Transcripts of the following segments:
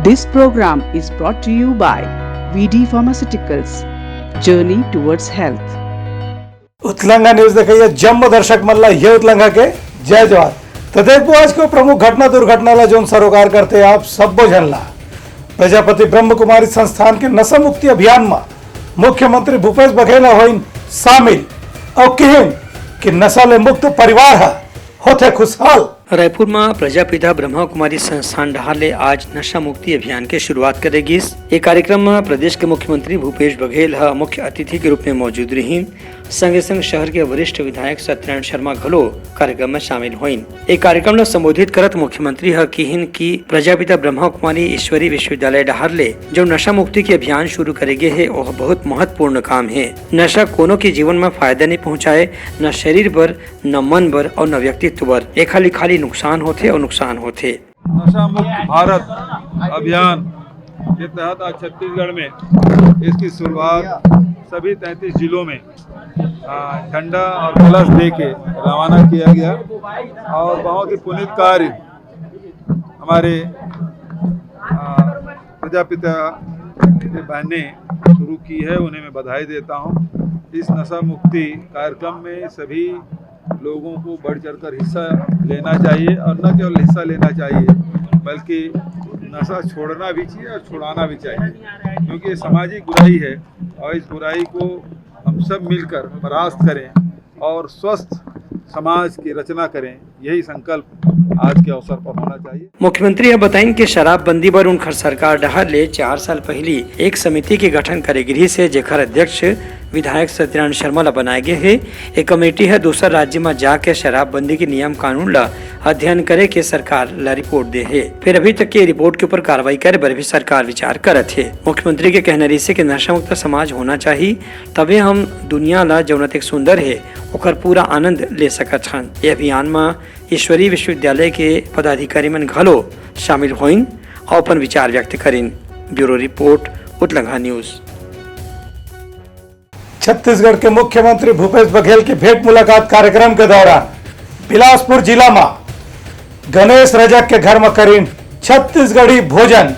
This program is brought to you by VD Pharmaceuticals. Journey towards health. Utlanga news देखिए जम्मू दर्शक मल्ला ये उतलंगा के जय जवान तो देखो आज को प्रमुख घटना दुर्घटना जो सरोकार करते आप सब बोझनला प्रजापति ब्रह्म कुमारी संस्थान के नशा मुक्ति अभियान में मुख्यमंत्री भूपेश बघेल होइन शामिल और कहन कि नशा ले मुक्त परिवार है होते खुशहाल। रायपुर में प्रजापिता ब्रह्मा कुमारी संस्थान डहाले आज नशा मुक्ति अभियान की शुरुआत करेगी। ये कार्यक्रम में प्रदेश के मुख्यमंत्री भूपेश बघेल मुख्य अतिथि के रूप में मौजूद रही। संगे संग शहर के वरिष्ठ विधायक सत्यनारायण शर्मा घलो कार्यक्रम में शामिल हुईन। एक कार्यक्रम में संबोधित करत मुख्यमंत्री कहिन कि प्रजापिता ब्रह्मा कुमारी ईश्वरी विश्वविद्यालय डहारले जो नशा मुक्ति के अभियान शुरू करेगे है वह बहुत महत्वपूर्ण काम है। नशा कोनो के जीवन में फायदा नहीं पहुँचाए, न शरीर पर, न मन पर और न व्यक्तित्व पर। एक खाली नुकसान होते और नुकसान होते। नशा मुक्त भारत अभियान के तहत आज छत्तीसगढ़ में इसकी शुरुआत सभी 33 जिलों में झंडा और कलश दे के रवाना किया गया और बहुत ही पुनीत कार्य हमारे प्रजापिता के बहने शुरू की है, उन्हें मैं बधाई देता हूं। इस नशा मुक्ति कार्यक्रम में सभी लोगों को बढ़ चढ़कर हिस्सा लेना चाहिए और न केवल हिस्सा लेना चाहिए बल्कि नशा छोड़ना भी चाहिए और छुड़ाना भी चाहिए, क्योंकि ये सामाजिक बुराई है और इस बुराई को हम सब मिलकर परास्त करें और स्वस्थ समाज की रचना करें, यही संकल्प आज के अवसर पर होना चाहिए। मुख्यमंत्री बताएं कि शराबबंदी पर उनकर सरकार डहारले 4 साल पहले एक समिति के गठन करेगी से जेकर अध्यक्ष विधायक सत्यनारायण शर्मा ला बनाए गए है। एक कमेटी है दूसर राज्य में जाके शराबबंदी के नियम कानून ला अध्ययन करे के सरकार ला रिपोर्ट दे है। फिर अभी तक के रिपोर्ट के ऊपर कार्रवाई करे पर भी सरकार विचार करत है। मुख्यमंत्री के कहने से कि नशा मुक्त समाज होना चाहिए, तबे हम दुनिया ला जौनत एक सुंदर है ओकर पूरा आनंद ले सकत हन। ये अभियान में ईश्वरी विश्वविद्यालय के पदाधिकारी मन घलो शामिल होइन और अपन विचार व्यक्त करें। Bureau report Utlanga news. Chhattisgarh के मुख्यमंत्री भूपेश बघेल की भेंट मुलाकात कार्यक्रम के दौरान बिलासपुर जिला में गणेश रजक के घर में करीन छत्तीसगढ़ी भोजन,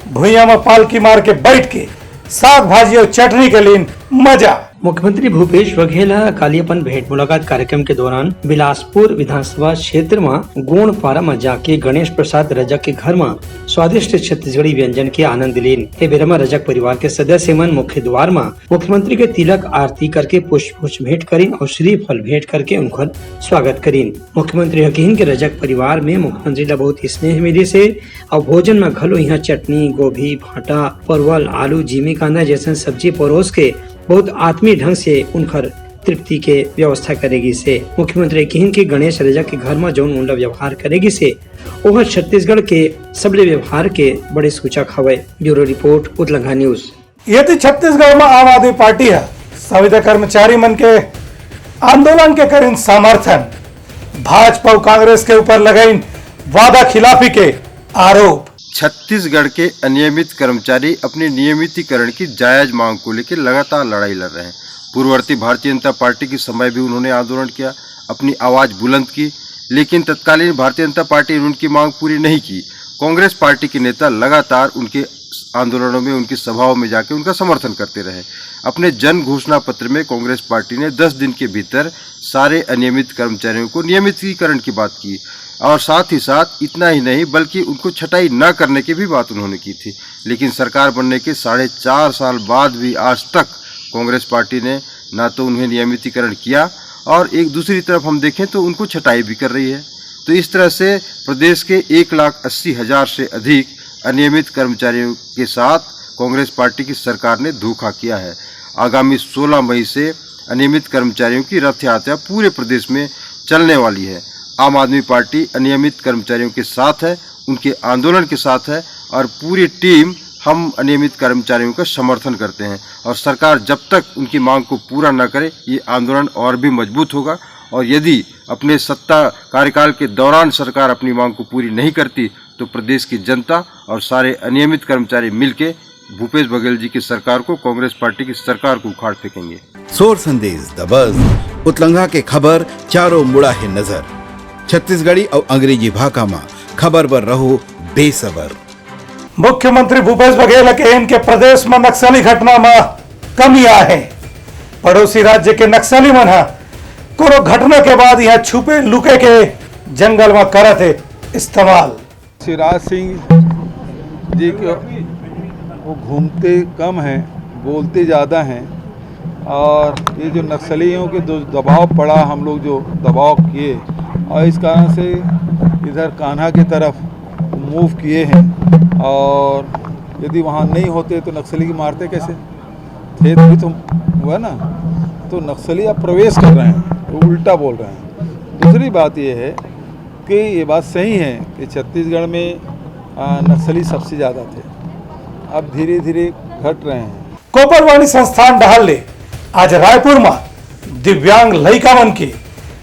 भुइया में पालकी मार के बैठ के साग भाजी और चटनी के लिए मजा। मुख्यमंत्री भूपेश बघेल काली अपन भेंट मुलाकात कार्यक्रम के दौरान बिलासपुर विधानसभा क्षेत्र में गोंडपारा में जाके गणेश प्रसाद रजक के घर में स्वादिष्ट छत्तीसगढ़ी व्यंजन के आनंद लीन। बेरमा रजक परिवार के सदस्य मन मुख्य द्वार में मुख्यमंत्री के तिलक आरती करके पुष्प भेंट करीन और श्रीफल भेंट करके उनका स्वागत करीन। मुख्यमंत्री कहिन के रजक परिवार में मुख्यमंत्री ला बहुत स्नेह मिले से और भोजन में घलो यहाँ चटनी, गोभी, भाटा, परवल, आलू, जीमी कांदा जैसे सब्जी परोस के बहुत आत्मीय ढंग से उनकर तृप्ति के व्यवस्था करेगी से। मुख्यमंत्री कहिन के गणेश रजक के घर में जौन उनका व्यवहार करेगी से वह छत्तीसगढ़ के सबले व्यवहार के बड़े सूचक हवे। Bureau report Utlanga news. ये तो छत्तीसगढ़ में आम आदमी पार्टी है संविदा कर्मचारी मन के आंदोलन के करीन समर्थन, भाजपा और कांग्रेस के ऊपर लगाइन वादा खिलाफी के आरोप। छत्तीसगढ़ के अनियमित कर्मचारी अपने नियमितीकरण की जायज मांग को लेकर लगातार लड़ाई लड़ रहे हैं। पूर्ववर्ती भारतीय जनता पार्टी के समय भी उन्होंने आंदोलन किया, अपनी आवाज बुलंद की, लेकिन तत्कालीन भारतीय जनता पार्टी ने उनकी मांग पूरी नहीं की। कांग्रेस पार्टी के नेता लगातार उनके आंदोलनों में, उनकी सभाओं में जाकर उनका समर्थन करते रहे। अपने जन घोषणा पत्र में कांग्रेस पार्टी ने 10 दिन के भीतर सारे अनियमित कर्मचारियों को नियमितीकरण की बात की और साथ ही साथ इतना ही नहीं बल्कि उनको छटाई न करने की भी बात उन्होंने की थी। लेकिन सरकार बनने के 4.5 साल बाद भी आज तक कांग्रेस पार्टी ने ना तो उन्हें नियमितीकरण किया और एक दूसरी तरफ हम देखें तो उनको छटाई भी कर रही है। तो इस तरह से प्रदेश के 1,80,000 से अधिक अनियमित कर्मचारियों के साथ कांग्रेस पार्टी की सरकार ने धोखा किया है। आगामी 16 मई से अनियमित कर्मचारियों की रथ यात्रा पूरे प्रदेश में चलने वाली है। आम आदमी पार्टी अनियमित कर्मचारियों के साथ है, उनके आंदोलन के साथ है और पूरी टीम हम अनियमित कर्मचारियों का समर्थन करते हैं और सरकार जब तक उनकी मांग को पूरा न करे ये आंदोलन और भी मजबूत होगा। और यदि अपने सत्ता कार्यकाल के दौरान सरकार अपनी मांग को पूरी नहीं करती तो प्रदेश की जनता और सारे अनियमित कर्मचारी मिलके भूपेश बघेल जी की सरकार को, कांग्रेस पार्टी की सरकार को उखाड़ फेंकेंगे। सोर संदेश द बज़ उतलंगा के खबर चारों मुड़ा है नजर। छत्तीसगढ़ी और अंग्रेजी भाषा में खबर पर रहो बेसबर। मुख्यमंत्री भूपेश बघेल के इनके प्रदेश में नक्सली घटना में कमी आ है। पड़ोसी राज्य के नक्सली मन कोनो घटना के बाद यहाँ छुपे लुके के जंगल में करत है इस्तेमाल। शिवराज सिंह जी के वो घूमते कम हैं, बोलते ज़्यादा हैं, और ये जो नक्सलियों के जो दबाव पड़ा, हम लोग जो दबाव किए और इस कारण से इधर कान्हा की तरफ मूव किए हैं। और यदि वहाँ नहीं होते तो नक्सली की मारते कैसे थे, भी तो हुआ ना। तो नक्सली अब प्रवेश कर रहे हैं, तो उल्टा बोल रहे हैं। दूसरी बात ये है कि ये बात सही है कि छत्तीसगढ़ में नक्सली सबसे ज़्यादा थे, अब धीरे धीरे घट रहे हैं। कोपलवाणी संस्थान डहाले आज रायपुर में दिव्यांग लड़का मन की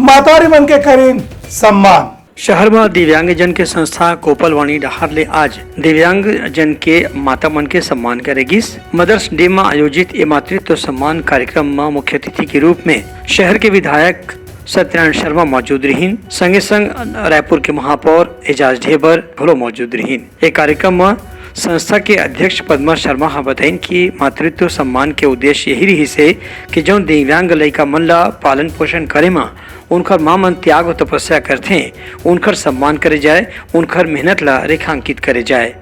मातारी मन के करीन सम्मान। शहर में दिव्यांगजन के संस्था कोपलवाणी डहारले आज दिव्यांगजन के माता मन के सम्मान करेगी। मदर्स डे में आयोजित ये मातृत्व सम्मान कार्यक्रम में मुख्य अतिथि के रूप में शहर के विधायक सत्यनारायण शर्मा मौजूद रहीन, संगे संग रायपुर के महापौर एजाज ढेबर भलो मौजूद रहीन। एक कार्यक्रम में संस्था के अध्यक्ष पद्मा शर्मा बताइन कि मातृत्व सम्मान के उद्देश्य यही रही से कि जो दिव्यांग लड़का मन ला पालन पोषण करे में उनकर माँ मन त्याग और तपस्या करते हैं, उनकर सम्मान करे जाए, उनकर मेहनत ला रेखांकित करे जाए।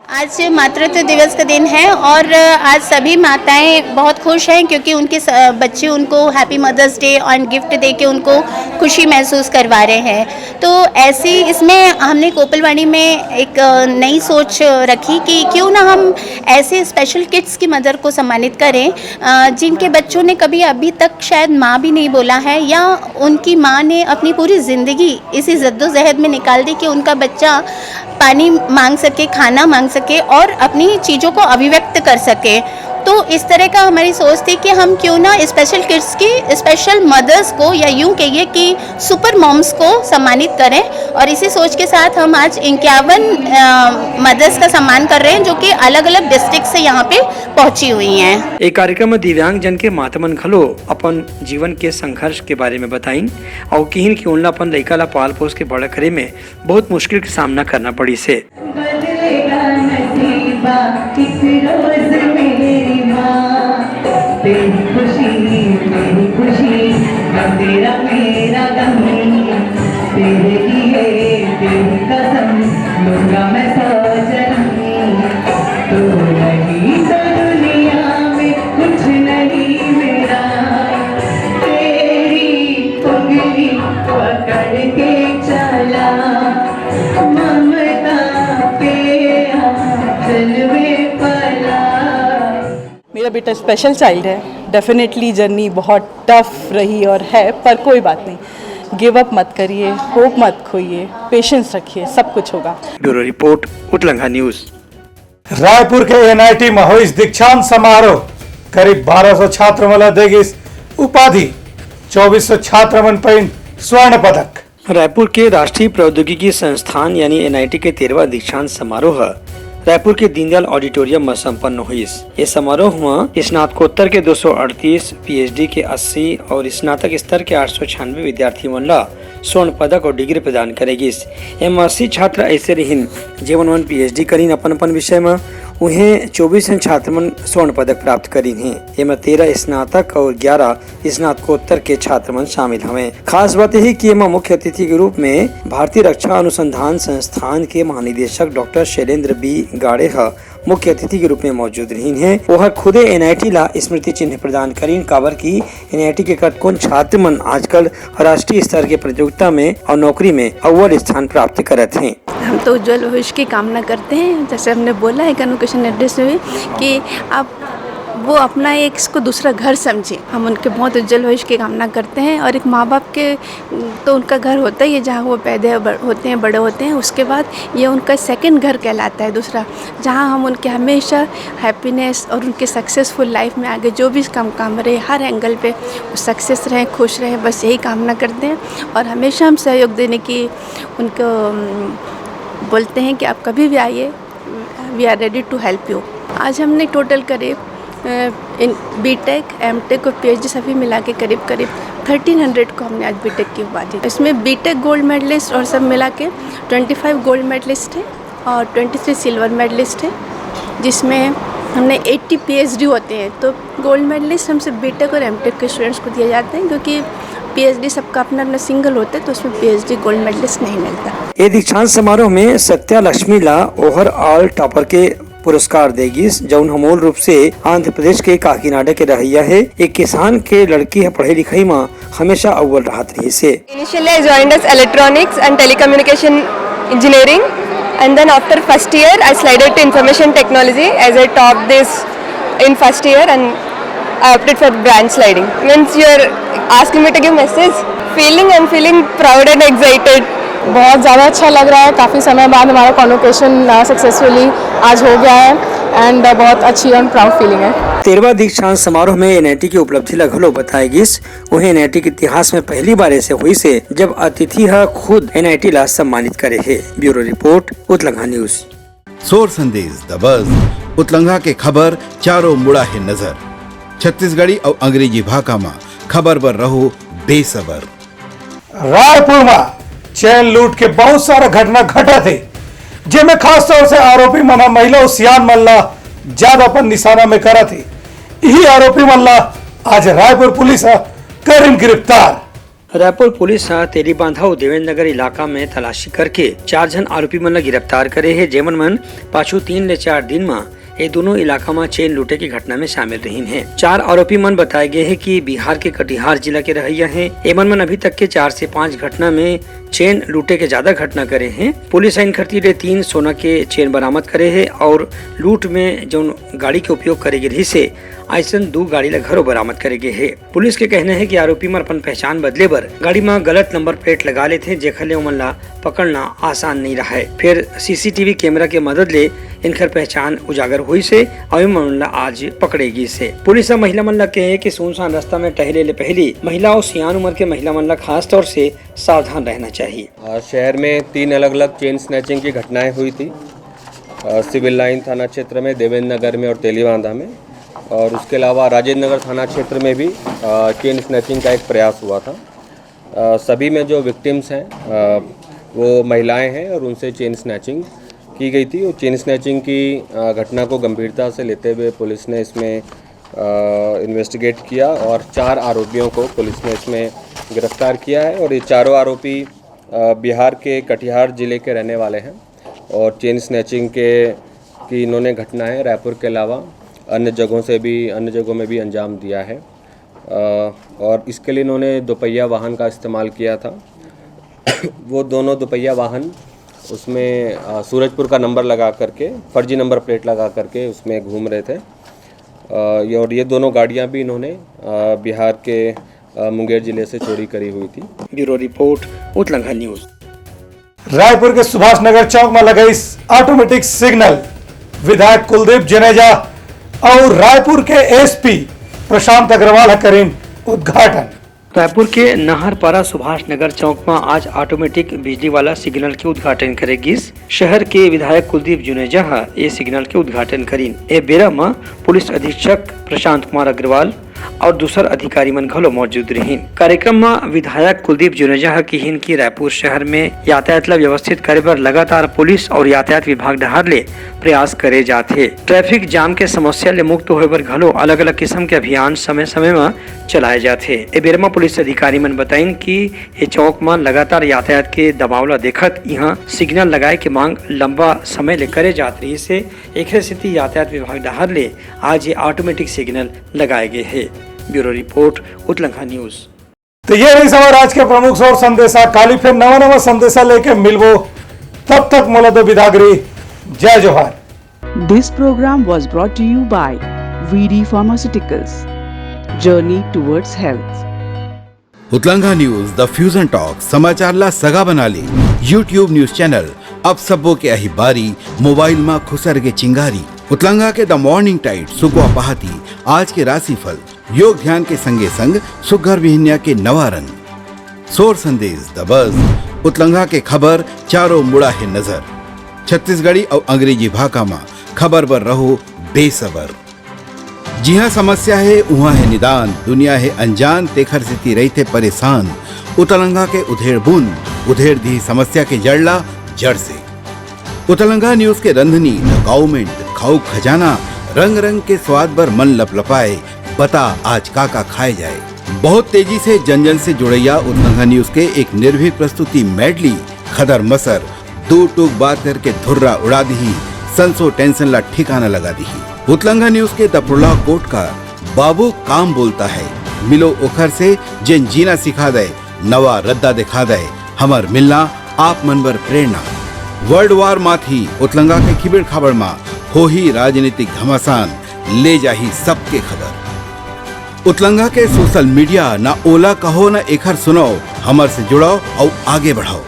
आज मातृत्व दिवस का दिन है और आज सभी माताएं बहुत खुश हैं क्योंकि उनके बच्चे उनको हैप्पी मदर्स डे और गिफ्ट देके उनको खुशी महसूस करवा रहे हैं। तो ऐसी इसमें हमने कोपलवाणी में एक नई सोच रखी कि क्यों ना हम ऐसे स्पेशल किड्स की मदर को सम्मानित करें जिनके बच्चों ने कभी अभी तक शायद माँ भी नहीं बोला है, या उनकी माँ ने अपनी पूरी ज़िंदगी इसी जद्दोजहद में निकाल दी कि उनका बच्चा पानी मांग सके, खाना मांग सके और अपनी चीज़ों को अभिव्यक्त कर सके। तो इस तरह का हमारी सोच थी कि हम क्यों ना स्पेशल किड्स की स्पेशल मदर्स को, या यूं कहिए कि सुपर मॉम्स को सम्मानित करें, और इसी सोच के साथ हम आज 51 मदर्स का सम्मान कर रहे हैं जो कि अलग अलग डिस्ट्रिक्ट से यहाँ पे पहुँची हुई हैं। एक कार्यक्रम में दिव्यांग जन के मातमन खलो अपन जीवन के संघर्ष के बारे में बताइन और कहिन कि उनला अपन लड़का ला पाल पोस के बड़ा करे में बहुत मुश्किल का सामना करना पड़ी से। मेरा बेटा स्पेशल चाइल्ड है। डेफिनेटली जर्नी बहुत टफ रही और है, पर कोई बात नहीं, गिव अप मत करिए, होप मत खोइए, पेशेंस रखिए, सब कुछ होगा। Bureau report Utlanga news. Raipur के एनआईटी में हुई दीक्षांत समारोह करीब 1200 छात्र मला देगी उपाधि, 2400 छात्र मन पाइन स्वर्ण पदक। रायपुर के राष्ट्रीय प्रौद्योगिकी संस्थान यानी एनआईटी के 13वां दीक्षांत समारोह रायपुर के दीनदयाल ऑडिटोरियम में संपन्न हुई। इस समारोह में स्नातकोत्तर के 238, पीएचडी के 80 और स्नातक स्तर के 896 विद्यार्थी मन ला स्वर्ण पदक और डिग्री प्रदान करेगी। एम 80 छात्र ऐसे रहीन जेवन मन पीएचडी करीन अपन विषय में, उन्हें 24 छात्र मन स्वर्ण पदक प्राप्त करीन हैं। एम 13 स्नातक और 11 स्नातकोत्तर के छात्र मन शामिल हवे। खास बात यही कि एम मुख्य अतिथि के रूप में भारतीय रक्षा अनुसंधान संस्थान के महानिदेशक डॉक्टर शैलेंद्र बी गाड़े मुख्य अतिथि के रूप में मौजूद रही हैं। वह खुदे एनआईटी ला स्मृति चिन्ह प्रदान करीन काबर की एनआईटी के कतकोन छात्र मन आजकल राष्ट्रीय स्तर के प्रतियोगिता में और नौकरी में अव्वल स्थान प्राप्त करते हैं। हम तो उज्जवल भविष्य की कामना करते हैं, जैसे हमने बोला है कन्वोकेशन एड्रेस में कि आप वो अपना एक इसको दूसरा घर समझे। हम उनके बहुत उज्जवल भविष्य की कामना करते हैं, और एक माँ बाप के तो उनका घर होता ही है जहाँ वो पैदा होते हैं, बड़े होते हैं, उसके बाद ये उनका सेकंड घर कहलाता है दूसरा, जहाँ हम उनके हमेशा हैप्पीनेस और उनके सक्सेसफुल लाइफ में आगे जो भी काम रहे हर एंगल पे वो सक्सेस रहें, खुश रहें, बस यही कामना करते हैं। और हमेशा हम सहयोग देने की उनको बोलते हैं कि आप कभी भी आइए, we are ready to help you. आज हमने टोटल करीब बीटेक, एमटेक और पीएचडी सभी मिला के करीब 1300 को हमने आज बीटेक की उपाधि। इसमें बीटेक गोल्ड मेडलिस्ट और सब मिला के 25 गोल्ड मेडलिस्ट हैं और 23 सिल्वर मेडलिस्ट है, जिसमें हमने 80 PhD होते हैं। तो गोल्ड मेडलिस्ट हम सिर्फ बीटेक और एमटेक के स्टूडेंट्स को दिए जाते हैं, क्योंकि PhD सबका अपना अपना सिंगल होता है, तो उसमें PhD गोल्ड मेडलिस्ट नहीं मिलता। ये दीक्षांत समारोह में सत्या लक्ष्मी ला ओवरऑल टॉपर के पुरस्कार देगी, जौन मूल रूप से आंध्र प्रदेश के काकीनाडा के रहिया है। एक किसान के लड़की है, पढ़ाई लिखाई में हमेशा अव्वल रहत रही से। Initially I joined as electronics and telecommunication engineering, and then after first year I slided to information technology as I topped this in first year and I opted for branch sliding. Means you are asking me to give message. I'm feeling proud and excited. बहुत ज़्यादा अच्छा लग रहा है। काफ़ी समय बाद हमारा कॉन्वोकेशन सक्सेसफुली आज हो गया है एंड बहुत अच्छी और प्राउड फीलिंग है। 13वां दीक्षांत समारोह में NIT की उपलब्धि ला घलो बताएगी। वहीं NIT के इतिहास में पहली बार ऐसे हुई से जब अतिथि खुद NIT ला सम्मानित करे है। Bureau report Utlanga news. सोर संदेश द बज़ उतलंघा के खबर चारों मुड़ा है नजर। छत्तीसगढ़ी और अंग्रेजी भाषा में खबर पर रहो बेसबर। रायपुर में चैन लूट के बहुत सारा घटना घटा थे, जिनमें खास तौर से आरोपी मना महिला और सियान मल्ला ज्यादा पर निशाना में करा थे। यही आरोपी मल्ला आज रायपुर पुलिस करीम गिरफ्तार। रायपुर पुलिस तेली बांधाऊ देवेंद्र नगर इलाका में तलाशी करके 4 जन आरोपी मन गिरफ्तार करे है, जेमन मन पाछू 3 ले 4 दिन में ये दोनों इलाका में चेन लूटे की घटना में शामिल रही हैं। 4 आरोपी मन बताए गए हैं कि बिहार के कटिहार जिला के रहिया हैं। एमन मन अभी तक के 4 से 5 घटना में चेन लूटे के ज्यादा घटना करे हैं। पुलिस इन खतीरे 3 सोना के चेन बरामद करे है और लूट में जो गाड़ी के उपयोग करेगी रही से ऐसा 2 गाड़ी ला घरों बरामद करे गए है। पुलिस के कहना है कि आरोपी मन अपन पहचान बदले बर गाड़ी में गलत नंबर प्लेट लगा लेते, जेखले उमन ला पकड़ना आसान नहीं रहा है। फिर CCTV कैमरा के मदद ले इनकर पहचान उजागर हुई से और मन आज पकड़ेगी से। पुलिस महिला मन ला कहे कि सुनसान रास्ता में टहले ले पहली महिला और सियान उम्र के महिला मन ला खास तौर से सावधान रहना चाहिए। शहर में 3 अलग अलग चेन स्नैचिंग की घटनाएं हुई थी, सिविल लाइन थाना क्षेत्र में, देवेंद्र नगर में और तेलीबांधा में, और उसके अलावा राजेंद्र नगर थाना क्षेत्र में भी चेन स्नैचिंग का एक प्रयास हुआ था। सभी में जो विक्टिम्स हैं वो महिलाएं हैं और उनसे चेन स्नैचिंग की गई थी। और चेन स्नैचिंग की घटना को गंभीरता से लेते हुए पुलिस ने इसमें इन्वेस्टिगेट किया और 4 आरोपियों को पुलिस ने इसमें गिरफ्तार किया है। और ये चारों आरोपी बिहार के कटिहार ज़िले के रहने वाले हैं और चेन स्नैचिंग की इन्होंने घटनाएं रायपुर के अलावा अन्य जगहों में भी अंजाम दिया है। और इसके लिए इन्होंने दोपहिया वाहन का इस्तेमाल किया था। वो दोनों दोपहिया वाहन उसमें सूरजपुर का नंबर लगा करके, फर्जी नंबर प्लेट लगा करके उसमें घूम रहे थे। और ये दोनों गाड़ियां भी इन्होंने बिहार के मुंगेर जिले से चोरी करी हुई थी। Bureau report Utlanga news. Raipur के सुभाष नगर चौक में लगा इस ऑटोमेटिक सिग्नल विधायक कुलदीप जनेजा और रायपुर के SP प्रशांत अग्रवाल करें उद्घाटन। रायपुर के नाहरपारा सुभाष नगर चौक में आज ऑटोमेटिक बिजली वाला सिग्नल के उद्घाटन करेगी। शहर के विधायक कुलदीप जुनेजा ये सिग्नल के उद्घाटन करीन। ए बेरा में पुलिस अधीक्षक प्रशांत कुमार अग्रवाल और दूसर अधिकारी मन घलो मौजूद रही। कार्यक्रम में विधायक कुलदीप जुनेजा की हिन की रायपुर शहर में यातायात ला व्यवस्थित करे बर लगातार पुलिस और यातायात विभाग डहार ले प्रयास करे जाते। ट्रैफिक जाम के समस्या ले मुक्त होए बर घलो अलग अलग किस्म के अभियान समय समय में चलाए जाते। ए बेर में पुलिस अधिकारी मन बताइन कि ये चौक में लगातार यातायात के दबाव ला देखत यहाँ सिग्नल लगाए के मांग लंबा समय ले करे जात रही से एक स्थिति यातायात विभाग डहार ले आज ये ऑटोमेटिक सिग्नल लगाए गए है। Bureau report Utlanga news. तो ये रही सवार आज के प्रमुख सोर संदेशा। काली फिर नवा संदेशा लेके मिलवो, तब तक मोला दो विदागरी। जय जोहार। This program was brought to you by VD Pharmaceuticals. Journey towards health. Utlanga news the fusion talk समाचार ला सगा बना ली। YouTube न्यूज चैनल अब सबो के अही बारी मोबाइल में खुसर के चिंगारी। उतलंघा के द मॉर्निंग टाइट सुगवा पहाती आज के राशिफल योग ध्यान के संगे संग सुघर विहिन्या के नवा रंग। सोर संदेश द बज़ उतलंघा के खबर चारों मुड़ा है नजर। छत्तीसगढ़ी और अंग्रेजी भाषा में खबर पर रहो बेसबर। जी हाँ, समस्या है वहाँ है निदान, दुनिया है अनजान तेखर स्थिति रहते परेशान। उतलंघा के उधेड़ बुन उधेड़ दी समस्या के जड़ला जड़ से। उतलंगा न्यूज के रंधनी गवर्नमेंट खाऊ खजाना रंग रंग के स्वाद पर मन लपलपाए, बता आज का खाए जाए। बहुत तेजी से जन जन से जुड़ैया उतलंगा न्यूज के एक निर्भीक प्रस्तुति मेडली खदर मसर दो टूक बात करके धुर्रा उड़ा दी, संसो टेंशन ला ठिकाना लगा दी। उतलंगा न्यूज के दपुरला कोट का बाबू काम बोलता है, मिलो उखर से जिन जीना सिखा दे, नवा रद्दा दिखा दे, हमर मिलना आप मनबर प्रेरणा। वर्ल्ड वार माथी उतलंगा के खिबड़ खाबड़ मा हो ही राजनीतिक घमासान, ले जाही सबके खबर। उतलंगा के सोशल मीडिया ना ओला कहो ना एखर सुनो, हमर से जुड़ो और आगे बढ़ाओ।